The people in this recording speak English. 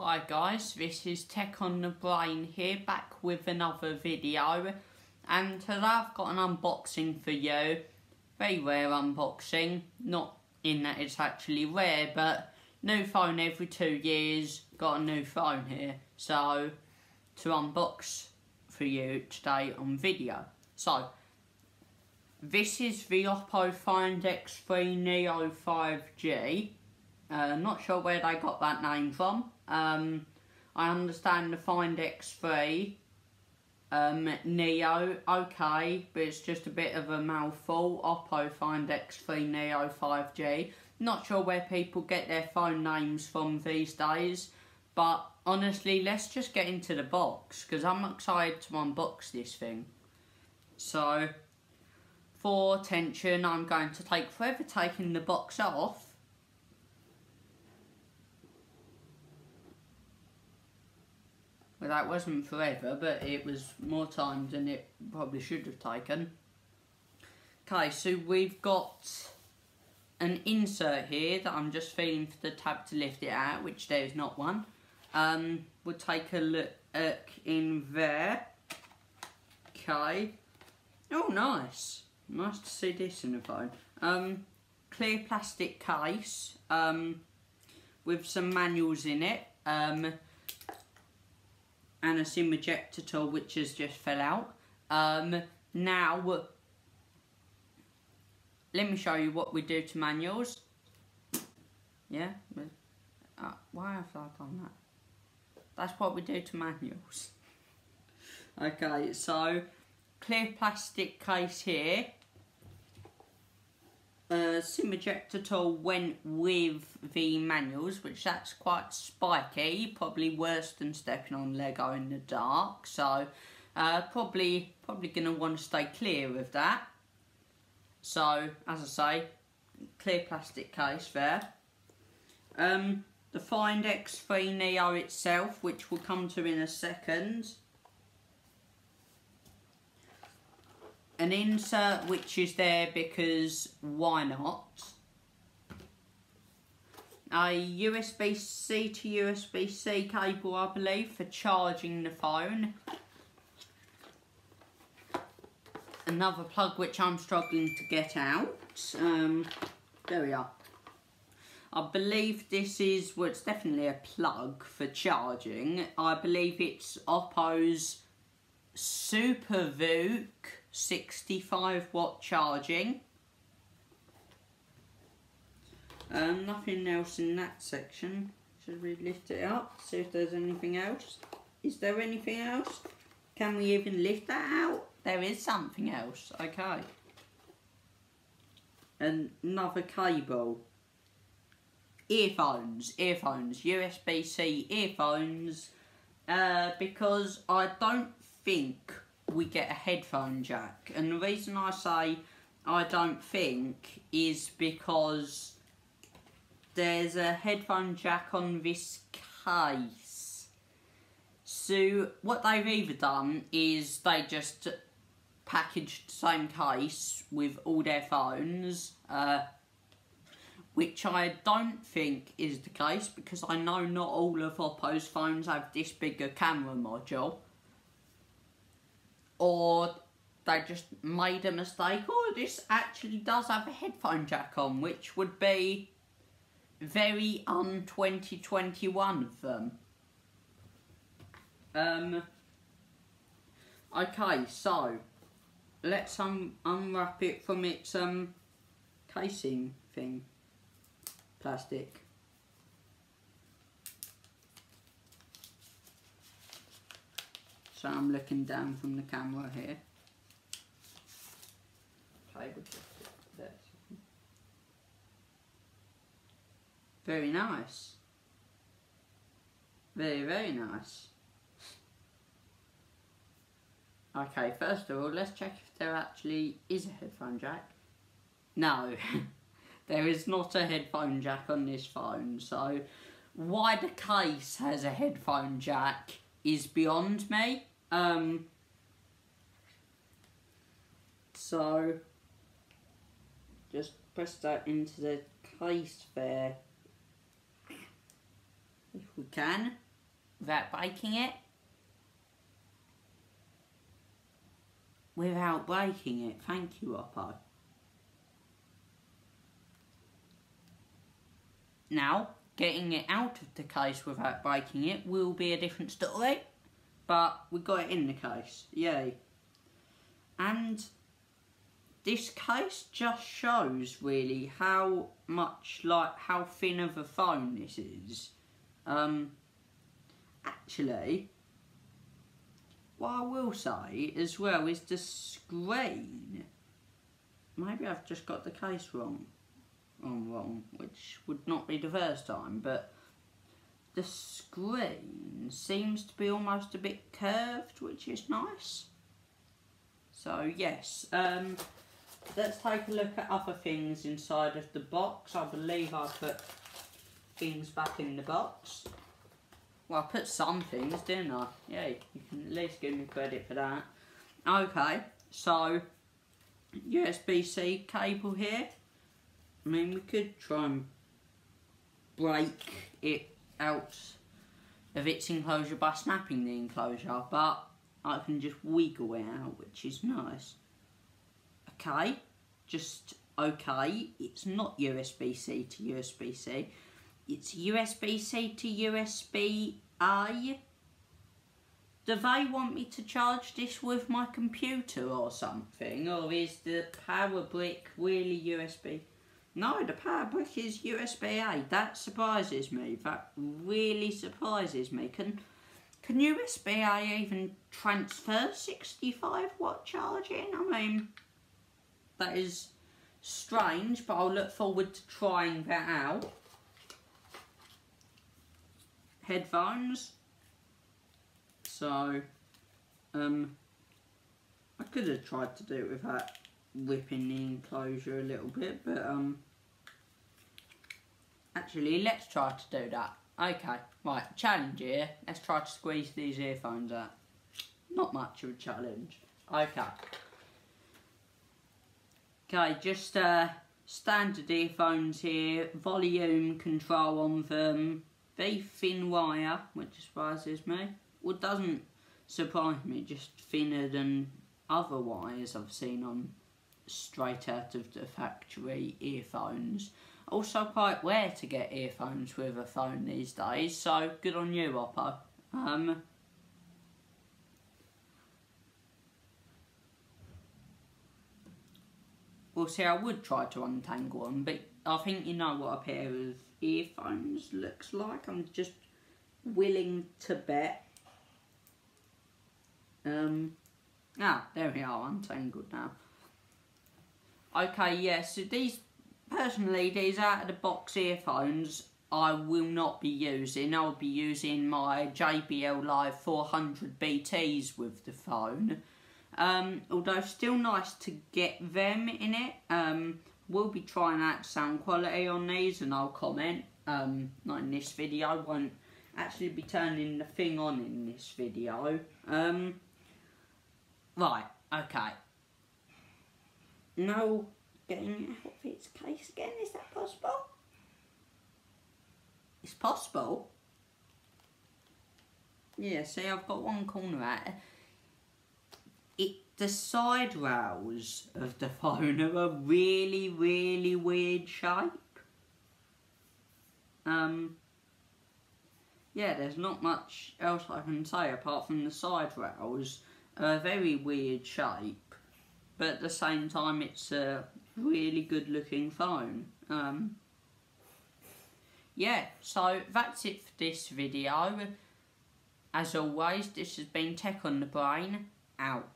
Hi guys, this is Tech on the Brain here, back with another video, and today I've got an unboxing for you. Very rare unboxing, not in that it's actually rare, but new phone every 2 years, got a new phone here, so to unbox for you today on video. So, this is the Oppo Find X3 Neo 5G. Not sure where they got that name from. I understand the Find X3 Neo, okay, but it's just a bit of a mouthful. Oppo Find X3 Neo 5G. Not sure where people get their phone names from these days, but honestly, let's just get into the box, because I'm excited to unbox this thing. So, for attention, I'm going to take forever taking the box off. Well, that wasn't forever, but it was more time than it probably should have taken. Okay, so we've got an insert here that I'm just feeling for the tab to lift it out, which there is not one. We'll take a look in there. Okay. Oh, nice. Nice to see this in a phone. Clear plastic case with some manuals in it. And a SIM ejector tool which has just fell out. Now, let me show you what we do to manuals. Yeah? Why have I done that? That's what we do to manuals. Okay, so, clear plastic case here. SIM ejector tool went with the manuals, which that's quite spiky, probably worse than stepping on Lego in the dark, so probably going to want to stay clear of that. So, as I say, clear plastic case there. The Find X3 Neo itself, which we'll come to in a second. An insert which is there because why not? A USB-C to USB-C cable, I believe, for charging the phone. Another plug which I'm struggling to get out. There we are. I believe this is, well, it's definitely a plug for charging. I believe it's Oppo's SuperVOOC 65-watt charging. Nothing else in that section. Should we lift it up, see if there's anything else? Is there anything else? Can we even lift that out? There is something else, okay. Another cable. Earphones, USB-C earphones, because I don't think we get a headphone jack, and the reason I say I don't think is because there's a headphone jack on this case. So what they've either done is they just packaged the same case with all their phones, which I don't think is the case, because I know not all of Oppo's phones have this big a camera module. Or they just made a mistake. Oh, this actually does have a headphone jack on, which would be very un-2021 of them. Okay, so let's unwrap it from its casing thing. Plastic. So I'm looking down from the camera here. Very nice. Very, very nice. Okay, first of all, let's check if there actually is a headphone jack. No, there is not a headphone jack on this phone, so why the case has a headphone jack is beyond me. So, just press that into the case there, if we can. without breaking it. Without breaking it, thank you, Oppo. Now, getting it out of the case without breaking it will be a different story, but we got it in the case, yay. And this case just shows really how much, like, how thin of a phone this is. Actually, what I will say as well is the screen. Maybe I've just got the case wrong, which would not be the first time, but the screen seems to be almost a bit curved, which is nice. So yes, let's take a look at other things inside of the box. I believe I put things back in the box. Well, I put some things, didn't I? Yeah, you can at least give me credit for that. Okay, so USB-C cable here. I mean, we could try and break it out of its enclosure by snapping the enclosure, but I can just wiggle it out, which is nice. Okay, just okay. It's not USB-C to USB-C. It's USB-C to USB-A. Do they want me to charge this with my computer or something? Or is the power brick really USB? No, the power brick is USB-A. That surprises me. That really surprises me. Can USB-A even transfer 65 watt charging? I mean, that is strange, but I'll look forward to trying that out. Headphones. So, I could have tried to do it without whipping the enclosure a little bit, but actually, let's try to do that. Okay, right, challenge here. Let's try to squeeze these earphones out. Not much of a challenge. Okay. Okay, just standard earphones here. Volume control on them. Very thin wire, which surprises me. Well, doesn't surprise me, just thinner than other wires I've seen on straight out of the factory earphones. Also quite rare to get earphones with a phone these days, so good on you, Oppo. Well, see, I would try to untangle them, but I think you know what a pair of earphones looks like. I'm just willing to bet. There we are, untangled now. Okay, yes, so these, personally, these out of the box earphones I will not be using. I'll be using my JBL Live 400 BTs with the phone. Although still nice to get them in it. We'll be trying out sound quality on these and I'll comment. Not in this video, I won't actually be turning the thing on in this video. Right, okay. No getting out of its case again, is that possible? It's possible. Yeah, see, I've got one corner out. The side rails of the phone are a really, really weird shape. Yeah, there's not much else I can say apart from the side rails are a very weird shape, but at the same time it's a really good looking phone. Yeah, so that's it for this video. As always, this has been Tech on the Brain, out.